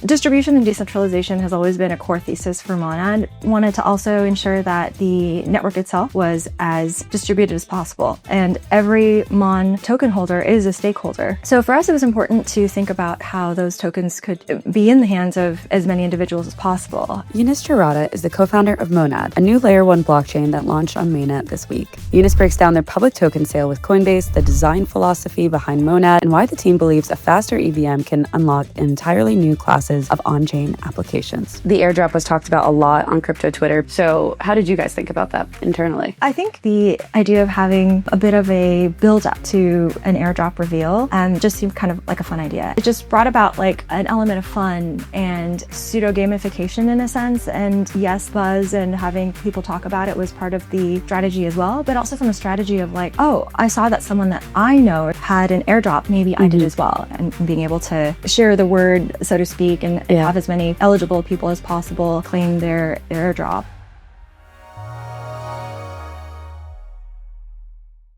Distribution and decentralization has always been a core thesis for Monad. Wanted to also ensure that the network itself was as distributed as possible, and every Mon token holder is a stakeholder. So for us, it was important to think about how those tokens could be in the hands of as many individuals as possible. Eunice Giarta is the co-founder of Monad, a new Layer 1 blockchain that launched on mainnet this week. Eunice breaks down their public token sale with Coinbase, the design philosophy behind Monad, and why the team believes a faster EVM can unlock entirely new classes of on-chain applications. The airdrop was talked about a lot on crypto Twitter. So how did you guys think about that internally? I think the idea of having a bit of a build-up to an airdrop reveal just seemed kind of like a fun idea. It just brought about like an element of fun and pseudo-gamification in a sense. And yes, buzz and having people talk about it was part of the strategy as well, but also from a strategy of like, oh, I saw that someone that I know had an airdrop, maybe I did as well. And being able to share the word, so to speak, and have as many eligible people as possible claim their airdrop.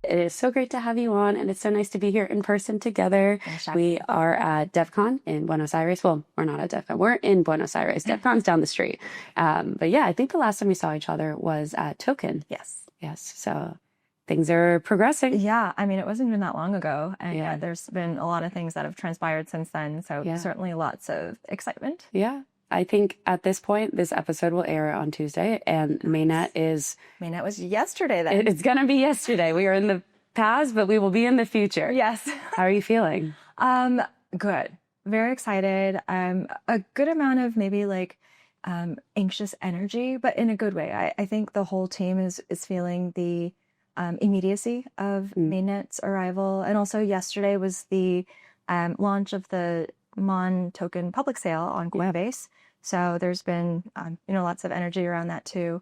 It is so great to have you on, and it's so nice to be here in person together. We are at DevCon in Buenos Aires. Well, we're not at DevCon. We're in Buenos Aires. DevCon's down the street. But yeah, I think the last time we saw each other was at Token. Yes. So things are progressing. Yeah, I mean, it wasn't even that long ago. And there's been a lot of things that have transpired since then. So certainly lots of excitement. Yeah. I think at this point, this episode will air on Tuesday, and mainnet was yesterday then. It's going to be yesterday. We are in the past, but we will be in the future. Yes. How are you feeling? Good. Very excited. A good amount of maybe like anxious energy, but in a good way. I think the whole team is feeling the immediacy of mainnet's arrival. And also yesterday was the launch of the Mon token public sale on Coinbase. So there's been, lots of energy around that too.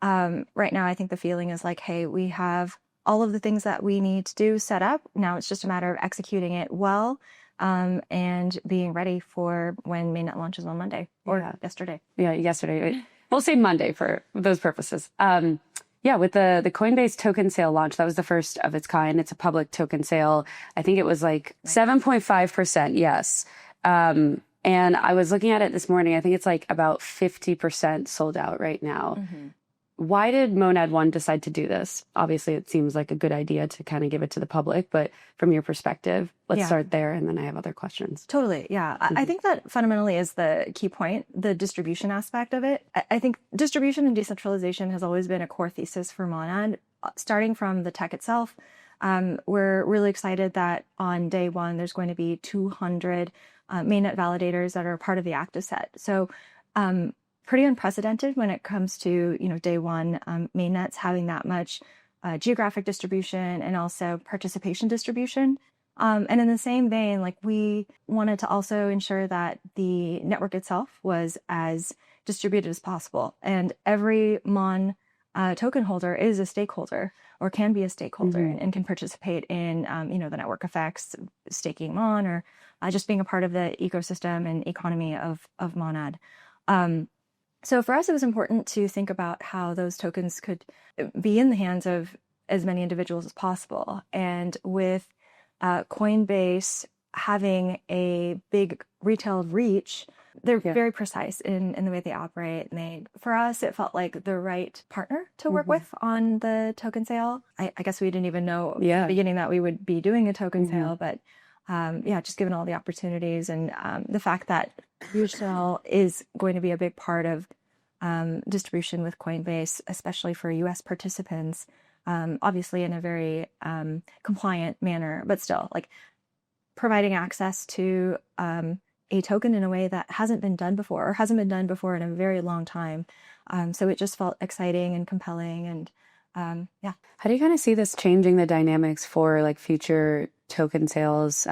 Right now, I think the feeling is like, hey, we have all of the things that we need to do set up. Now it's just a matter of executing it well and being ready for when mainnet launches on Monday or yesterday. Yeah, yesterday. We'll say Monday for those purposes. With the Coinbase token sale launch, that was the first of its kind. It's a public token sale. I think it was like 7.5%. Yes. And I was looking at it this morning. I think it's like about 50% sold out right now. Mm-hmm. Why did Monad One decide to do this? Obviously, it seems like a good idea to kind of give it to the public, but from your perspective, let's start there, and then I have other questions. Totally, yeah. Mm-hmm. I think that fundamentally is the key point, the distribution aspect of it. I think distribution and decentralization has always been a core thesis for Monad, starting from the tech itself. We're really excited that on day one, there's going to be 200 mainnet validators that are part of the active set. So pretty unprecedented when it comes to, day one, mainnets having that much geographic distribution and also participation distribution. And in the same vein, like we wanted to also ensure that the network itself was as distributed as possible. And every Mon token holder is a stakeholder or can be a stakeholder and can participate in, the network effects, staking Mon or just being a part of the ecosystem and economy of Monad. So for us, it was important to think about how those tokens could be in the hands of as many individuals as possible. And with Coinbase having a big retail reach, they're very precise in the way they operate. And for us, it felt like the right partner to work with on the token sale. I guess we didn't even know at the beginning that we would be doing a token sale, but just given all the opportunities and the fact that Ushell is going to be a big part of distribution with Coinbase, especially for US participants, obviously in a very compliant manner, but still like providing access to a token in a way that hasn't been done before or hasn't been done before in a very long time. So it just felt exciting and compelling and How do you kind of see this changing the dynamics for like future token sales?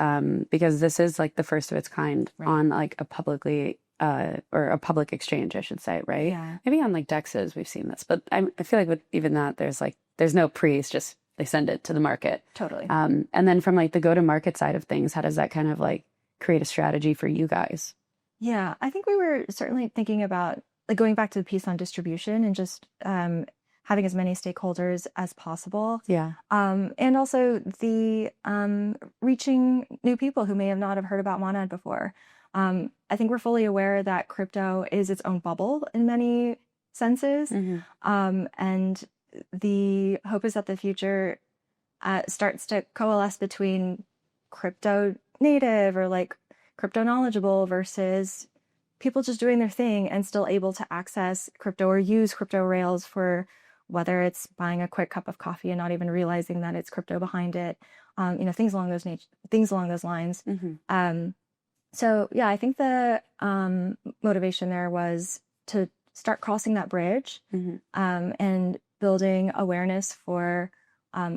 Because this is like the first of its kind on like a publicly or a public exchange, I should say, right? Yeah. Maybe on like DEXs we've seen this, but I feel like with even that there's no pre, it's just they send it to the market. Totally. And then from like the go-to-market side of things, how does that kind of like create a strategy for you guys? Yeah, I think we were certainly thinking about like going back to the piece on distribution and just having as many stakeholders as possible. Yeah. And also the reaching new people who may have not have heard about Monad before. I think we're fully aware that crypto is its own bubble in many senses. And the hope is that the future starts to coalesce between crypto native or like crypto knowledgeable versus people just doing their thing and still able to access crypto or use crypto rails for whether it's buying a quick cup of coffee and not even realizing that it's crypto behind it, things along those lines. So yeah, I think the motivation there was to start crossing that bridge and building awareness for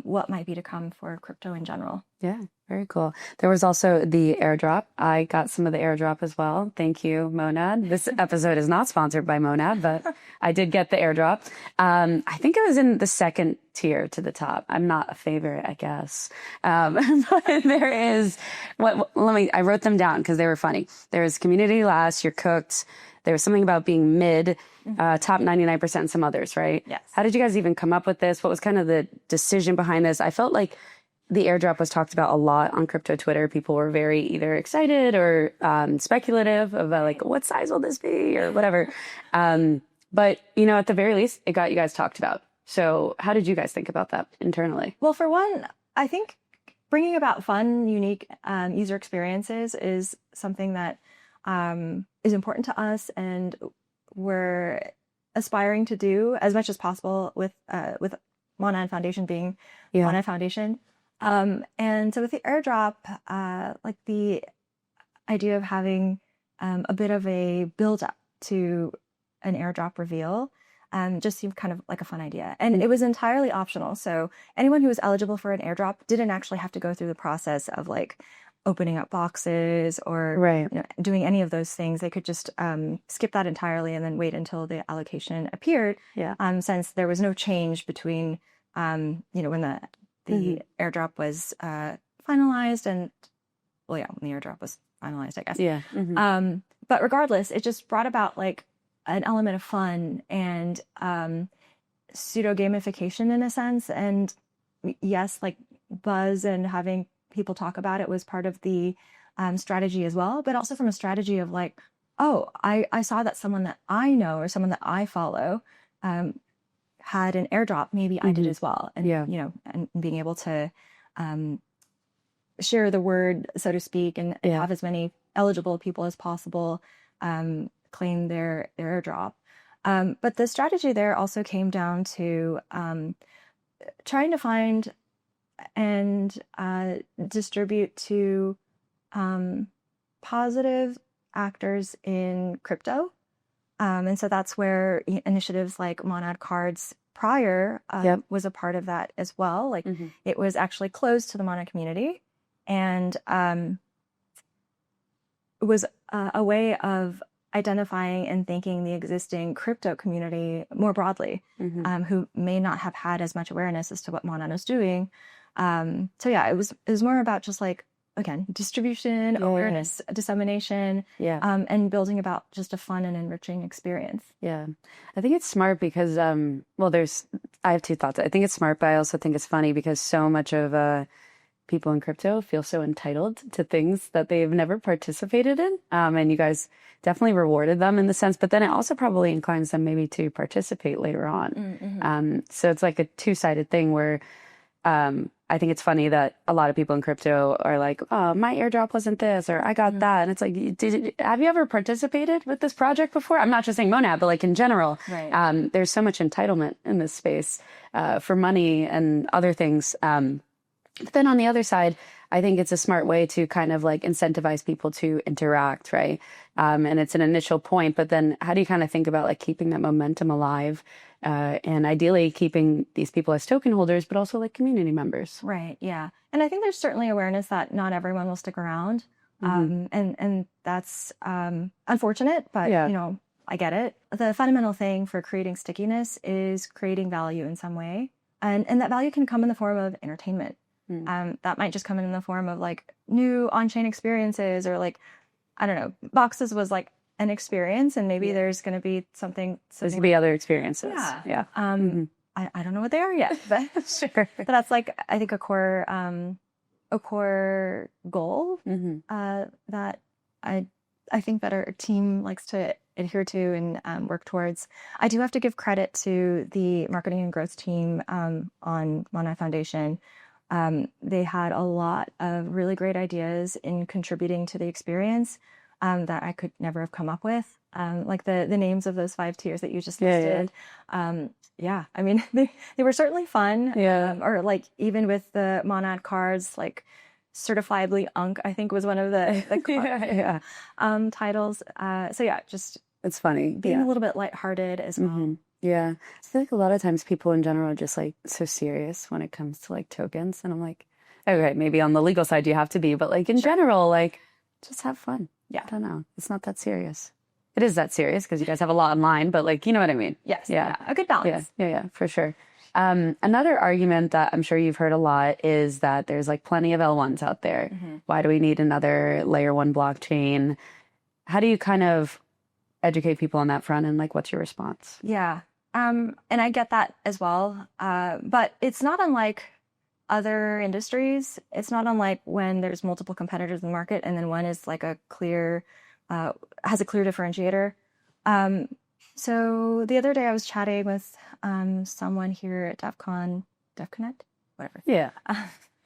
what might be to come for crypto in general. Yeah, very cool. There was also the airdrop. I got some of the airdrop as well. Thank you, Monad. This episode is not sponsored by Monad, but I did get the airdrop. I think it was in the second tier to the top. I'm not a favorite, I guess. But there is I wrote them down because they were funny. There's community last, you're cooked. There was something about being mid, top 99%, and some others, right? Yes. How did you guys even come up with this? What was kind of the decision behind this? I felt like the airdrop was talked about a lot on crypto Twitter. People were very either excited or speculative about like, what size will this be or whatever. But, at the very least, it got you guys talked about. So how did you guys think about that internally? Well, for one, I think bringing about fun, unique user experiences is something that is important to us, and we're aspiring to do as much as possible with Monad Foundation being Monad Foundation. And so with the airdrop, like the idea of having a bit of a build up to an airdrop reveal just seemed kind of like a fun idea. And it was entirely optional. So anyone who was eligible for an airdrop didn't actually have to go through the process of like opening up boxes or doing any of those things. They could just skip that entirely and then wait until the allocation appeared. Since there was no change between when the airdrop was finalized and when the airdrop was finalized, I guess. But regardless, it just brought about like an element of fun and pseudo gamification in a sense. And yes, like buzz and having people talk about it was part of the strategy as well, but also from a strategy of like, oh, I saw that someone that I know or someone that I follow had an airdrop, maybe I did as well. And, and being able to share the word, so to speak, and have as many eligible people as possible claim their airdrop. But the strategy there also came down to trying to find and distribute to positive actors in crypto. And so that's where initiatives like Monad Cards prior was a part of that as well. Like it was actually closed to the Monad community, and it was a way of identifying and thanking the existing crypto community more broadly, who may not have had as much awareness as to what Monad was doing. So yeah, it was more about just like, again, distribution, awareness, dissemination, and building about just a fun and enriching experience. Yeah. I think it's smart because, I have two thoughts. I think it's smart, but I also think it's funny because so much of people in crypto feel so entitled to things that they've never participated in. And you guys definitely rewarded them in the sense, but then it also probably inclines them maybe to participate later on. So it's like a two-sided thing where I think it's funny that a lot of people in crypto are like, oh, my airdrop wasn't this, or I got that. And it's like, have you ever participated with this project before? I'm not just saying Monad, but like in general, there's so much entitlement in this space for money and other things. But then on the other side, I think it's a smart way to kind of like incentivize people to interact, right? And it's an initial point, but then how do you kind of think about like keeping that momentum alive and ideally keeping these people as token holders, but also like community members? Right. Yeah. And I think there's certainly awareness that not everyone will stick around. And that's unfortunate, but I get it. The fundamental thing for creating stickiness is creating value in some way. And that value can come in the form of entertainment. That might just come in the form of like new on-chain experiences, or like, I don't know, boxes was like an experience, and maybe there's going to be something. There's going to be other experiences. Yeah. I don't know what they are yet, but sure. But that's like, I think a core goal that I think that our team likes to adhere to and work towards. I do have to give credit to the marketing and growth team on Monad Foundation. They had a lot of really great ideas in contributing to the experience that I could never have come up with. Like the names of those 5 tiers that you just listed. Yeah, I mean, they were certainly fun. Or like even with the Monad cards, like Certifiably Unk, I think was one of the titles. So yeah, just It's funny. being a little bit lighthearted as well. Yeah. I feel like a lot of times people in general are just like so serious when it comes to like tokens. And I'm like, okay, maybe on the legal side you have to be, but like in general, like just have fun. Yeah. I don't know. It's not that serious. It is that serious because you guys have a lot online, but like, you know what I mean? Yes. Yeah. A good balance. Yeah, for sure. Another argument that I'm sure you've heard a lot is that there's like plenty of L1s out there. Why do we need another layer 1 blockchain? How do you kind of educate people on that front, and like what's your response? Yeah. And I get that as well. But it's not unlike other industries. It's not unlike when there's multiple competitors in the market and then one is like a clear, has a clear differentiator. So the other day I was chatting with someone here at DevConnect, whatever. Yeah.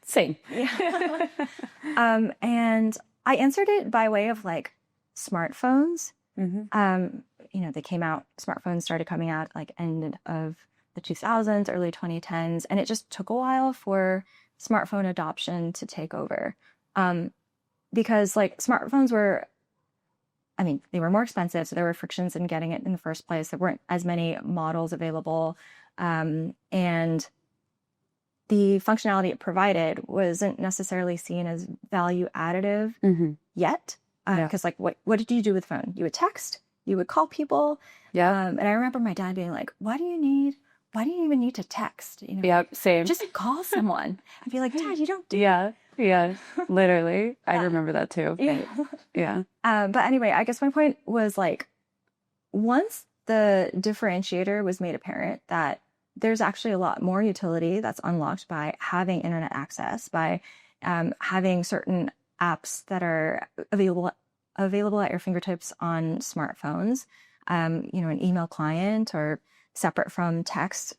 Same. Yeah. And I answered it by way of like smartphones. You know, smartphones started coming out like end of the 2000s, early 2010s, and it just took a while for smartphone adoption to take over. Because like smartphones were, I mean, they were more expensive, so there were frictions in getting it in the first place. There weren't as many models available. And the functionality it provided wasn't necessarily seen as value additive yet. Because like, what did you do with phone? You would text, you would call people. And I remember my dad being like, why do you even need to text? You know, Yeah, same. Just call someone. I'd be like, Dad, you don't do Yeah, literally. I remember that too. Yeah. But anyway, I guess my point was like, once the differentiator was made apparent that there's actually a lot more utility that's unlocked by having internet access, by having certain apps that are available at your fingertips on smartphones, you know, an email client or separate from text,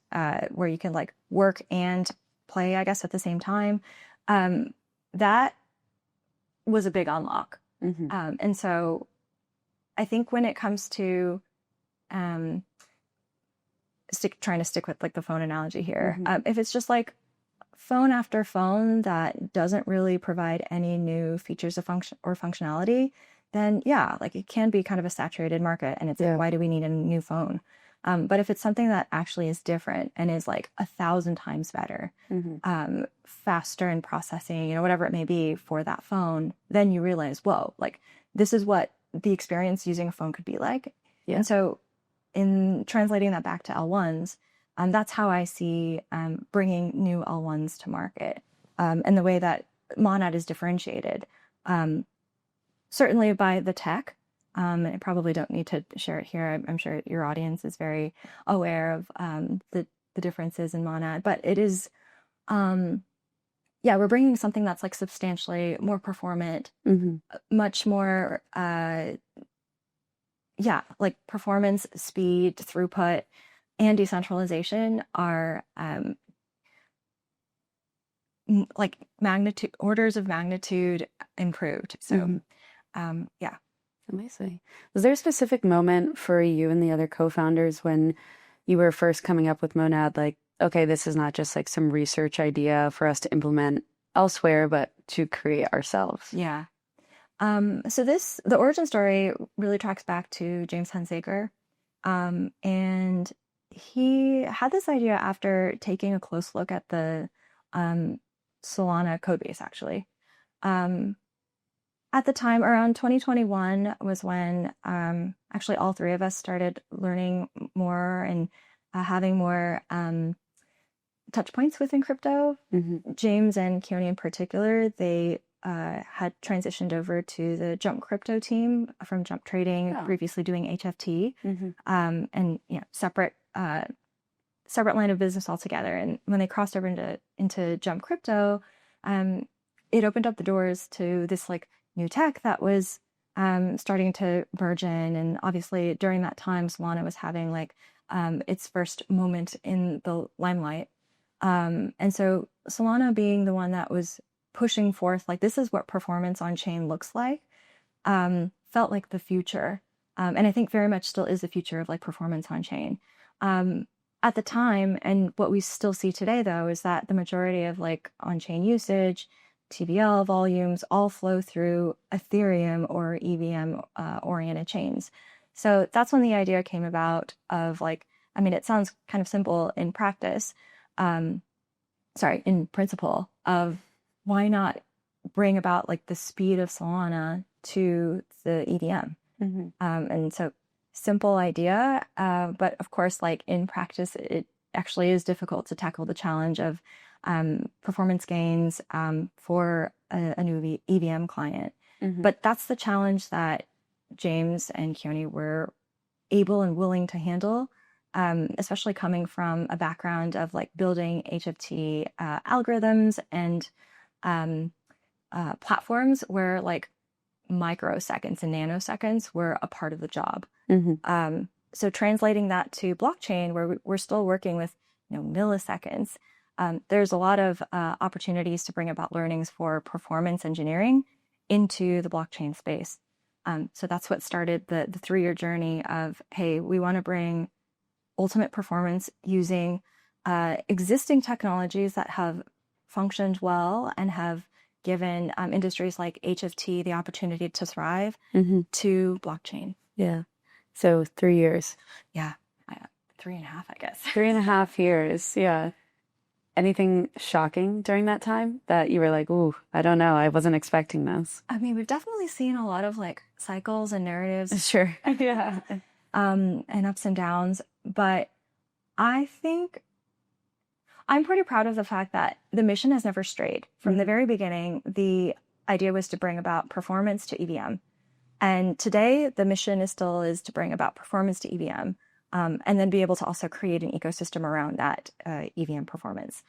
where you can like work and play, I guess, at the same time. That was a big unlock. And so I think when it comes to trying to stick with like the phone analogy here, if it's just like phone after phone that doesn't really provide any new features of functionality, then yeah, like it can be kind of a saturated market, and it's like, why do we need a new phone? But if it's something that actually is different and is like 1,000 times better, faster in processing, you know, whatever it may be for that phone, then you realize, whoa, like this is what the experience using a phone could be like. And so in translating that back to L1s, that's how I see bringing new L1s to market, and the way that Monad is differentiated, certainly by the tech. And I probably don't need to share it here. I'm sure your audience is very aware of the differences in Monad, but it is, we're bringing something that's like substantially more performant, much more, like performance, speed, throughput, and decentralization are like orders of magnitude improved. So, Amazing. Was there a specific moment for you and the other co-founders when you were first coming up with Monad, like, okay, this is not just like some research idea for us to implement elsewhere, but to create ourselves? Yeah. So the origin story really tracks back to James Hunsaker. And he had this idea after taking a close look at the Solana code base, actually. At the time, around 2021 was when actually all three of us started learning more and having more touch points within crypto. James and Keone in particular, they had transitioned over to the Jump Crypto team from Jump Trading, previously doing HFT, and separate line of business altogether. And when they crossed over into Jump Crypto, it opened up the doors to this like new tech that was starting to merge in. And obviously during that time, Solana was having like its first moment in the limelight. And so Solana being the one that was pushing forth, like, this is what performance on chain looks like, felt like the future. And I think very much still is the future of like performance on chain. At the time, and what we still see today, though, is that the majority of like on-chain usage, TVL volumes, all flow through Ethereum or EVM oriented chains. So that's when the idea came about of like, I mean, it sounds kind of simple in practice, in principle, of why not bring about like the speed of Solana to the EVM. And so simple idea, but of course, like in practice, it actually is difficult to tackle the challenge of performance gains for a new EVM client. But that's the challenge that James and Keone were able and willing to handle, especially coming from a background of like building HFT algorithms and platforms where like microseconds and nanoseconds were a part of the job. So translating that to blockchain, where we're still working with milliseconds, there's a lot of opportunities to bring about learnings for performance engineering into the blockchain space. So that's what started the 3-year journey of, hey, we want to bring ultimate performance using existing technologies that have functioned well and have given industries like HFT the opportunity to thrive to blockchain. Yeah. So 3 years. Yeah. 3.5, I guess. 3.5 years. Yeah. Anything shocking during that time that you were like, ooh, I don't know, I wasn't expecting this? I mean, we've definitely seen a lot of like cycles and narratives. Sure. Yeah. And ups and downs. But I think I'm pretty proud of the fact that the mission has never strayed. From the very beginning, the idea was to bring about performance to EVM. And today, the mission is to bring about performance to EVM, and then be able to also create an ecosystem around that EVM performance.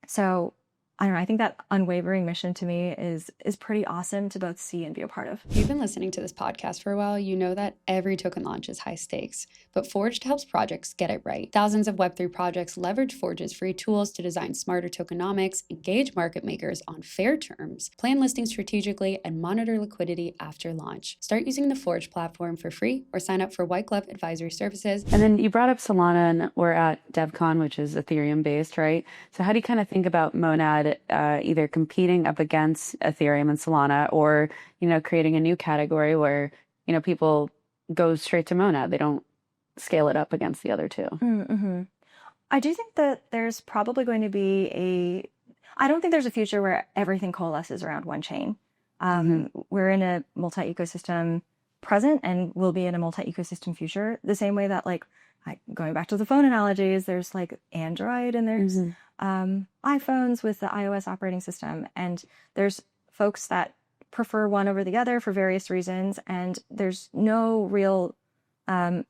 So I don't know, I think that unwavering mission to me is pretty awesome to both see and be a part of. If you've been listening to this podcast for a while, you know that every token launch is high stakes, but Forged helps projects get it right. Thousands of Web3 projects leverage Forge's free tools to design smarter tokenomics, engage market makers on fair terms, plan listings strategically, and monitor liquidity after launch. Start using the Forge platform for free or sign up for white glove advisory services. And then you brought up Solana, and we're at DevCon, which is Ethereum based, right? So how do you kind of think about Monad either competing up against Ethereum and Solana, or creating a new category where people go straight to Monad, they don't scale it up against the other two? I do think that there's probably going to be I don't think there's a future where everything coalesces around one chain. We're in a multi-ecosystem present, and we'll be in a multi-ecosystem future, the same way that like going back to the phone analogies, there's like Android and there's iPhones with the iOS operating system, and there's folks that prefer one over the other for various reasons, and there's no real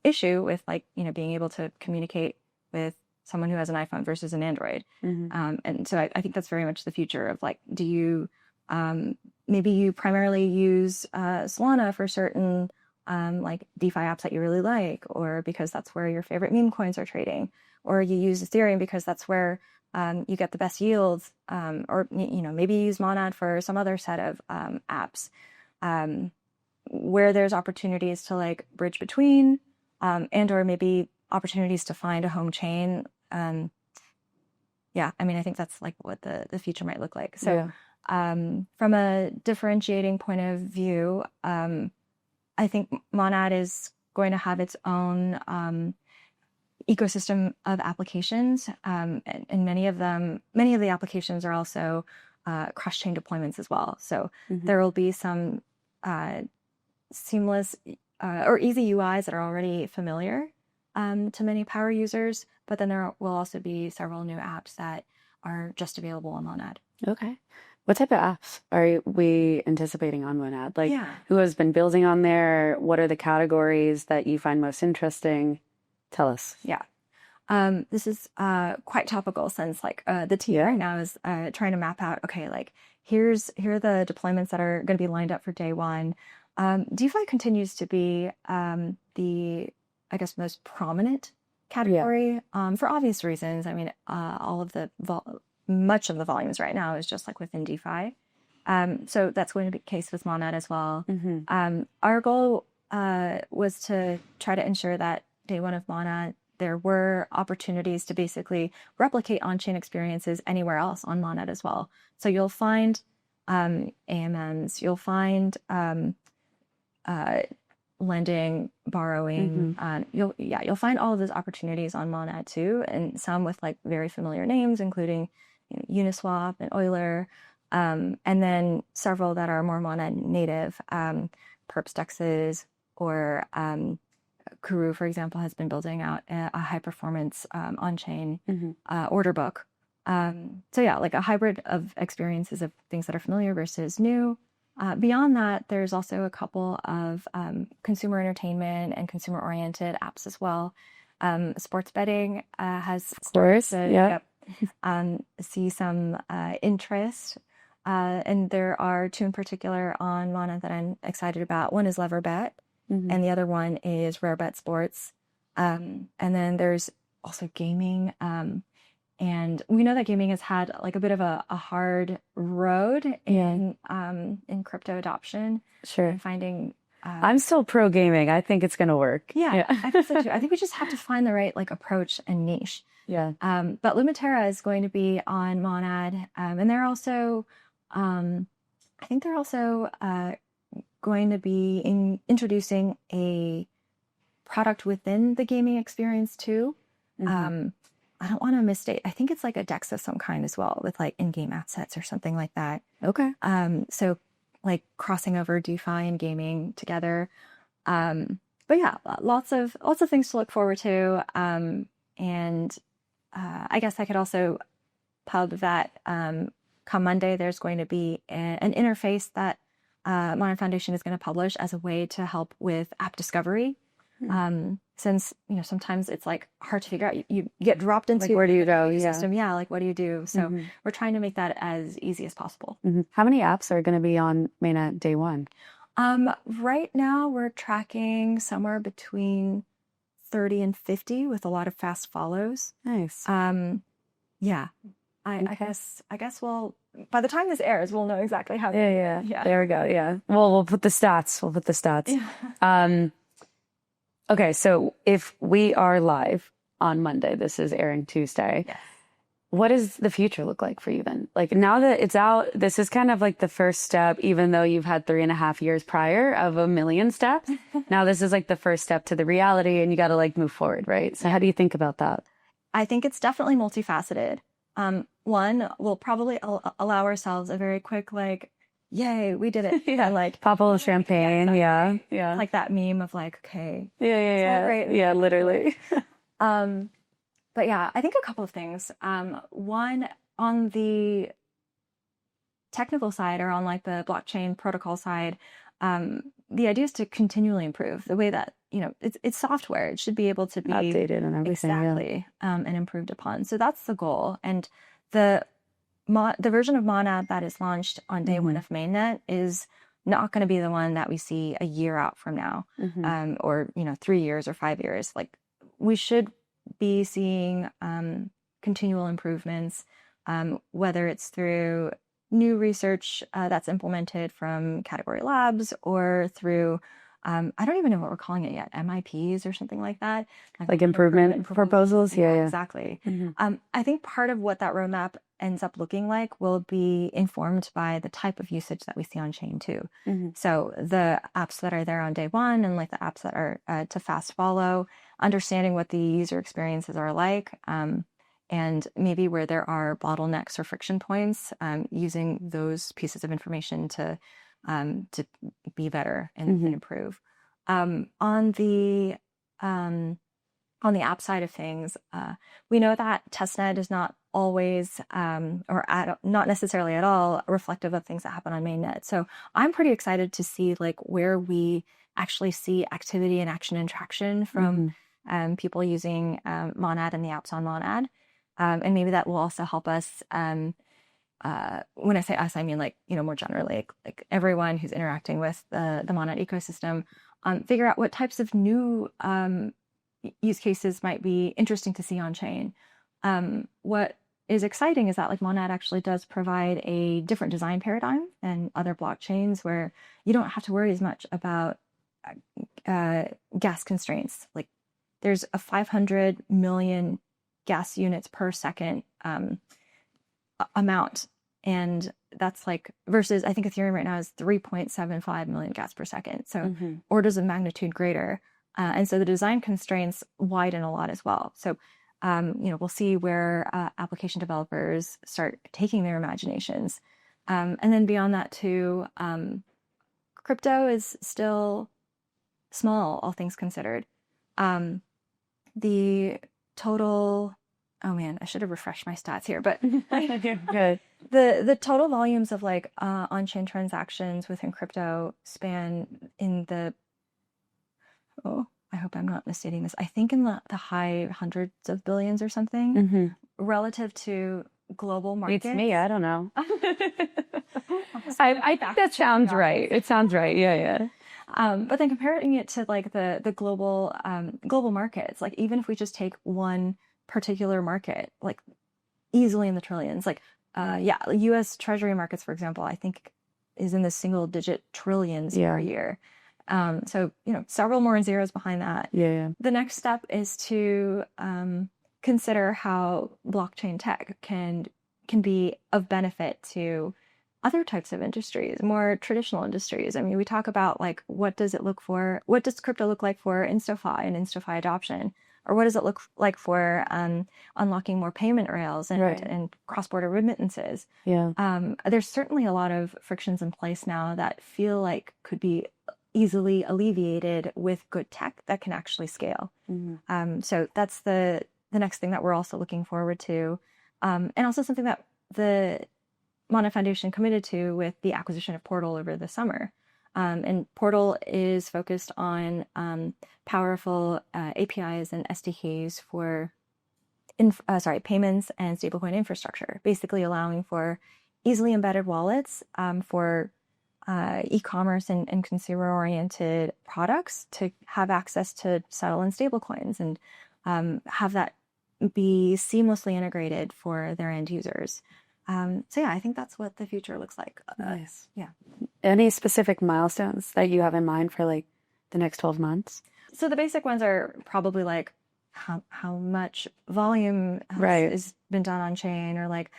issue with like being able to communicate with someone who has an iPhone versus an Android. And so I think that's very much the future of like, do you maybe you primarily use Solana for certain like DeFi apps that you really like, or because that's where your favorite meme coins are trading, or you use Ethereum because that's where you get the best yields, or maybe you use Monad for some other set of apps, where there's opportunities to like bridge between, and or maybe opportunities to find a home chain. Yeah, I mean, I think that's like what the future might look like. So from a differentiating point of view, I think Monad is going to have its own ecosystem of applications, and many of the applications are also cross-chain deployments as well. So there will be some seamless or easy UIs that are already familiar to many power users, but then there will also be several new apps that are just available on Monad. Okay. What type of apps are we anticipating on Monad? Like, who has been building on there? What are the categories that you find most interesting? Tell us. Yeah. This is quite topical, since like the team right now is trying to map out, okay, like here are the deployments that are going to be lined up for day one. DeFi continues to be the, I guess, most prominent category for obvious reasons. I mean, all of the much of the volumes right now is just like within DeFi. So that's going to be the case with Monad as well. Our goal was to try to ensure that day one of Monad, there were opportunities to basically replicate on-chain experiences anywhere else on Monad as well. So you'll find AMMs, you'll find lending, borrowing. You'll find all of those opportunities on Monad too, and some with like very familiar names, including Uniswap and Euler, and then several that are more Monad native, Perpstexes or Kuru, for example, has been building out a high performance on-chain order book. So yeah, like a hybrid of experiences of things that are familiar versus new. Beyond that, there's also a couple of consumer entertainment and consumer oriented apps as well. Sports betting has started to see some interest. And there are two in particular on Monad that I'm excited about. One is LeverBet, and the other one is RareBet Sports. And then there's also gaming. And we know that gaming has had like a bit of a hard road in crypto adoption. Sure. And finding. I'm still pro gaming. I think it's going to work. Yeah, I think so too. I think we just have to find the right like approach and niche. Yeah. But Lumitera is going to be on Monad, and they're also, I think they're also going to be introducing a product within the gaming experience too. I don't want to misstate. I think it's like a DEX of some kind as well, with like in-game assets or something like that. Okay. So like crossing over DeFi and gaming together. But yeah, lots of things to look forward to. And I guess I could also pub that come Monday, there's going to be an interface that Monad Foundation is going to publish as a way to help with app discovery. Since, sometimes it's like hard to figure out, you get dropped into like, where do you go? system. Yeah. Like, what do you do? So we're trying to make that as easy as possible. How many apps are going to be on mainnet day one? Right now we're tracking somewhere between 30 and 50 with a lot of fast follows. Nice. Yeah. I guess we'll, by the time this airs, we'll know exactly how. Yeah. There we go. Yeah. Well, we'll put the stats. Yeah. Okay. So if we are live on Monday, this is airing Tuesday. Yes. What does the future look like for you then? Like now that it's out, this is kind of like the first step, even though you've had 3.5 years prior of a million steps. Now this is like the first step to the reality and you got to like move forward, right? So how do you think about that? I think it's definitely multifaceted. One, we'll probably allow ourselves a very quick, like, yay, we did it. Yeah. Like pop a little champagne. Yeah. Like that meme of like, okay. Yeah. Great. Yeah, literally. But yeah, I think a couple of things. One, on the technical side or on like the blockchain protocol side, the idea is to continually improve the way that, it's software. It should be able to be updated and everything. Exactly. And improved upon. So that's the goal. And the version of Monad that is launched on day one of mainnet is not going to be the one that we see a year out from now, or 3 years or 5 years. Like we should be seeing continual improvements, whether it's through new research that's implemented from Category Labs or through I don't even know what we're calling it yet, MIPs or something like that. Like improvement proposals? Yeah, exactly. I think part of what that roadmap ends up looking like will be informed by the type of usage that we see on chain too. So the apps that are there on day one and like the apps that are to fast follow, understanding what the user experiences are like, and maybe where there are bottlenecks or friction points, using those pieces of information to be better and improve. On the app side of things, we know that testnet is not always, not necessarily at all reflective of things that happen on mainnet. So I'm pretty excited to see like where we actually see activity and action and traction from people using Monad and the apps on Monad. And maybe that will also help us when I say us, I mean like, more generally, like everyone who's interacting with the Monad ecosystem, figure out what types of new use cases might be interesting to see on chain. What is exciting is that like Monad actually does provide a different design paradigm than other blockchains, where you don't have to worry as much about gas constraints. Like there's a 500 million gas units per second amount. And that's like, versus I think Ethereum right now is 3.75 million gas per second. So orders of magnitude greater. And so the design constraints widen a lot as well. So, we'll see where application developers start taking their imaginations. And then beyond that too, crypto is still small, all things considered. The total, oh man, I should have refreshed my stats here, but Good. the total volumes of like on-chain transactions within crypto span in the, I hope I'm not misstating this, I think in the high hundreds of billions or something, relative to global markets. It's me, I don't know. I think that sounds right. It sounds right. Yeah. But then comparing it to like the global markets, like even if we just take one particular market, like easily in the trillions, like U.S. Treasury markets, for example, I think is in the single digit trillions per year. So several more zeros behind that. Yeah. The next step is to consider how blockchain tech can be of benefit to other types of industries, more traditional industries. I mean, we talk about like, what does crypto look like for InstaFi and InstaFi adoption? Or what does it look like for unlocking more payment rails and cross-border remittances? Yeah. There's certainly a lot of frictions in place now that feel like could be easily alleviated with good tech that can actually scale. So that's the next thing that we're also looking forward to. And also something that the Monad Foundation committed to with the acquisition of Portal over the summer. And Portal is focused on powerful APIs and SDKs for payments and stablecoin infrastructure, basically allowing for easily embedded wallets for e-commerce and consumer-oriented products to have access to settle in stablecoins and have that be seamlessly integrated for their end users. So yeah, I think that's what the future looks like. Nice. Yeah. Any specific milestones that you have in mind for like the next 12 months? So the basic ones are probably like how much volume has been done on chain, or like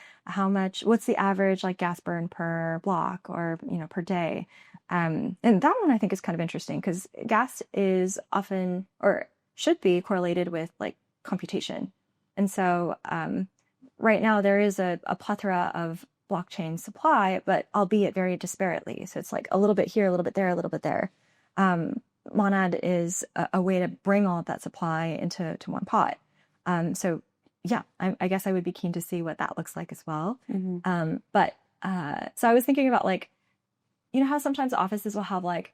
what's the average like gas burn per block or per day. And that one I think is kind of interesting because gas is often or should be correlated with like computation. And so right now there is a plethora of blockchain supply, but albeit very disparately. So it's like a little bit here, a little bit there, a little bit there. Monad is a way to bring all of that supply into one pot. So yeah, I guess I would be keen to see what that looks like as well. So I was thinking about like, how sometimes offices will have like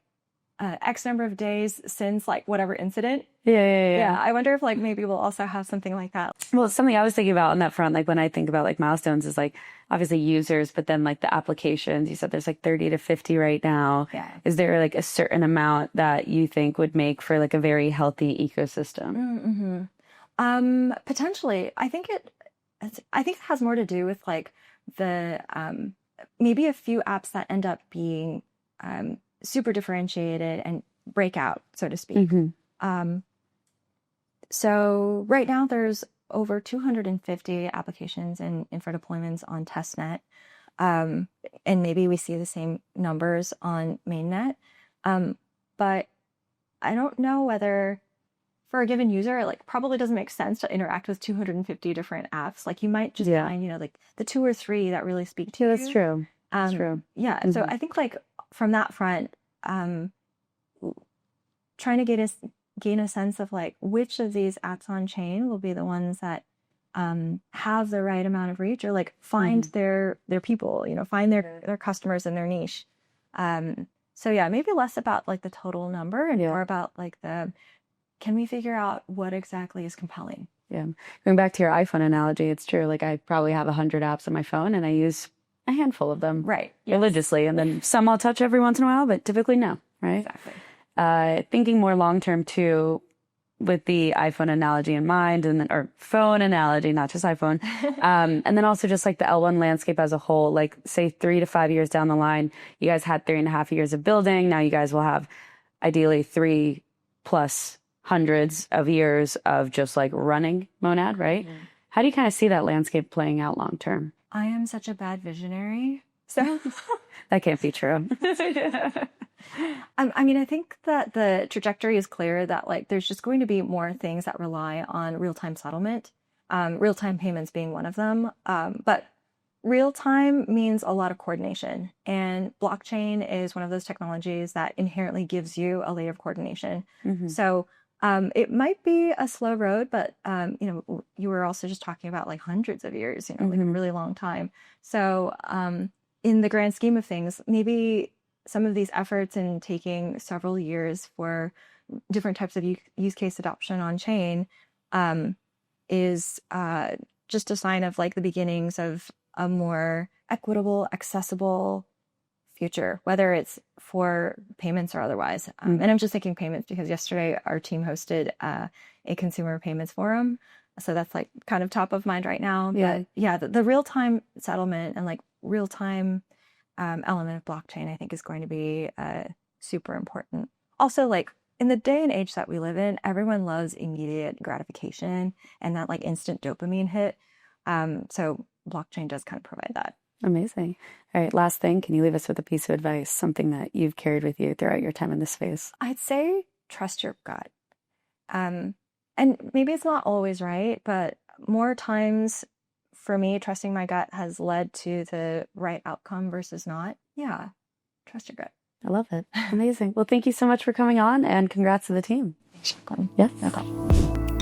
X number of days since like whatever incident. Yeah. I wonder if like maybe we'll also have something like that. Well, something I was thinking about on that front, like when I think about like milestones is like obviously users, but then like the applications, you said there's like 30 to 50 right now. Yeah. Is there like a certain amount that you think would make for like a very healthy ecosystem? Potentially. I think it has more to do with like the maybe a few apps that end up being super differentiated and breakout, so to speak. So right now there's over 250 applications and infra deployments on testnet. And maybe we see the same numbers on mainnet. But I don't know whether for a given user, it like probably doesn't make sense to interact with 250 different apps. Like you might just find, like the 2 or 3 that really speak to you. That's true. That's true. Yeah. And so I think like from that front, trying to gain a sense of like which of these apps on chain will be the ones that have the right amount of reach, or like find their people, find their customers in their niche. So yeah, maybe less about like the total number and more about like can we figure out what exactly is compelling? Yeah. Going back to your iPhone analogy, it's true. Like I probably have 100 apps on my phone and I use a handful of them. Right. Yes. Religiously. And then some I'll touch every once in a while, but typically no. Right. Exactly. Thinking more long-term too, with the iPhone analogy in mind, and then, or phone analogy, not just iPhone. And then also just like the L1 landscape as a whole, like say 3 to 5 years down the line, you guys had 3.5 years of building. Now you guys will have ideally 3+ hundreds of years of just like running Monad, right? Mm-hmm. How do you kind of see that landscape playing out long-term? I am such a bad visionary. So that can't be true. I mean, I think that the trajectory is clear that like there's just going to be more things that rely on real-time settlement, real-time payments being one of them. But real-time means a lot of coordination, and blockchain is one of those technologies that inherently gives you a layer of coordination. Mm-hmm. So it might be a slow road, but you were also just talking about like hundreds of years, mm-hmm. like a really long time. So in the grand scheme of things, maybe some of these efforts in taking several years for different types of use case adoption on chain is just a sign of like the beginnings of a more equitable, accessible future, whether it's for payments or otherwise. And I'm just thinking payments because yesterday our team hosted a consumer payments forum. So that's like kind of top of mind right now. Yeah. But yeah, the real-time settlement and like real-time element of blockchain, I think, is going to be super important. Also, like in the day and age that we live in, everyone loves immediate gratification and that like instant dopamine hit. So blockchain does kind of provide that. Amazing. All right, last thing, can you leave us with a piece of advice, something that you've carried with you throughout your time in this space? I'd say trust your gut. And maybe it's not always right, but more times for me, trusting my gut has led to the right outcome versus not. Yeah, trust your gut. I love it. Amazing. Well, thank you so much for coming on, and congrats to the team. Thanks, Jacquelyn. Yes. No problem.